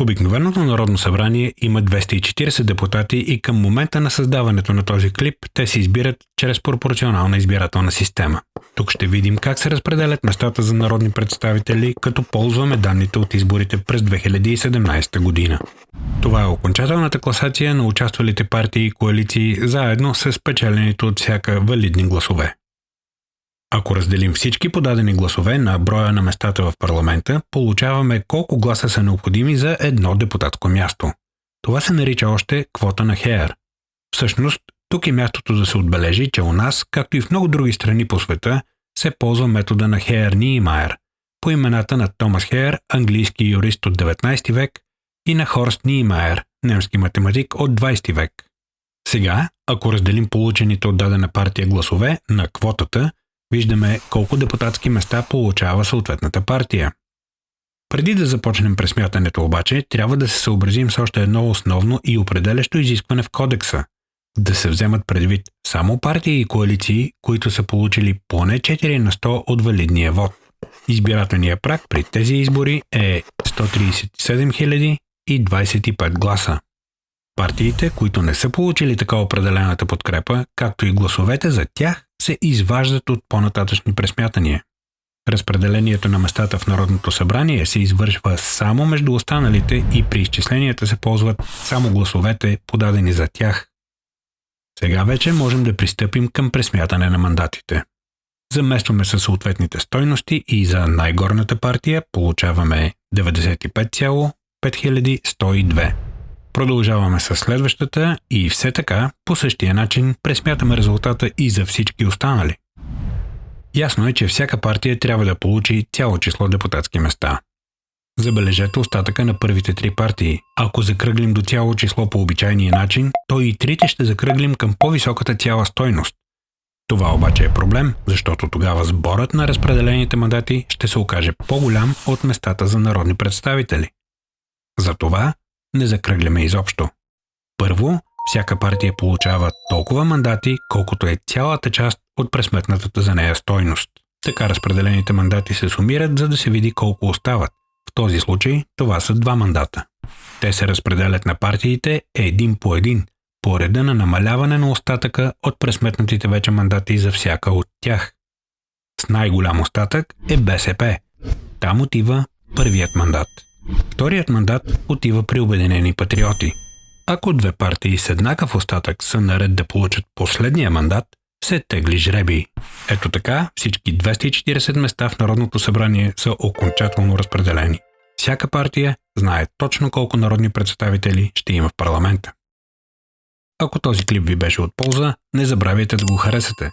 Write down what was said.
Обикновеното Народно събрание има 240 депутати и към момента на създаването на този клип те се избират чрез пропорционална избирателна система. Тук ще видим как се разпределят местата за народни представители, като ползваме данните от изборите през 2017 година. Това е окончателната класация на участвалите партии и коалиции заедно с спечелените от всяка валидни гласове. Ако разделим всички подадени гласове на броя на местата в парламента, получаваме колко гласа са необходими за едно депутатско място. Това се нарича още квота на Хеер. Всъщност, тук е мястото да се отбележи, че у нас, както и в много други страни по света, се ползва метода на Хеер-Ниемайер, по имената на Томас Хеер, английски юрист от 19 век, и на Хорст Ниемайер, немски математик от 20 век. Сега, ако разделим получените от дадена партия гласове на квотата, виждаме колко депутатски места получава съответната партия. Преди да започнем пресмятането обаче, трябва да се съобразим с още едно основно и определящо изискване в кодекса – да се вземат предвид само партии и коалиции, които са получили поне 4 на 100 от валидния вод. Избирателният праг при тези избори е 137 025 гласа. Партиите, които не са получили така определената подкрепа, както и гласовете за тях, се изваждат от по-нататъчни пресмятания. Разпределението на местата в Народното събрание се извършва само между останалите и при изчисленията се ползват само гласовете, подадени за тях. Сега вече можем да пристъпим към пресмятане на мандатите. Заместваме със съответните стойности и за най-горната партия получаваме 95,5102. Продължаваме с следващата и все така, по същия начин, пресмятаме резултата и за всички останали. Ясно е, че всяка партия трябва да получи цяло число депутатски места. Забележете остатъка на първите 3 партии. Ако закръглим до цяло число по обичайния начин, то и трите ще закръглим към по-високата цяла стойност. Това обаче е проблем, защото тогава сборът на разпределените мандати ще се окаже по-голям от местата за народни представители. Затова не закръгляме изобщо. Първо, всяка партия получава толкова мандати, колкото е цялата част от пресметнатата за нея стойност. Така разпределените мандати се сумират, за да се види колко остават. В този случай това са 2 мандата. Те се разпределят на партиите един по реда на намаляване на остатъка от пресметнатите вече мандати за всяка от тях. С най-голям остатък е БСП. Там отива първият мандат. Вторият мандат отива при Обединени патриоти. Ако 2 партии с еднакъв остатък са наред да получат последния мандат, се тегли жребий. Ето така всички 240 места в Народното събрание са окончателно разпределени. Всяка партия знае точно колко народни представители ще има в парламента. Ако този клип ви беше от полза, не забравяйте да го харесате.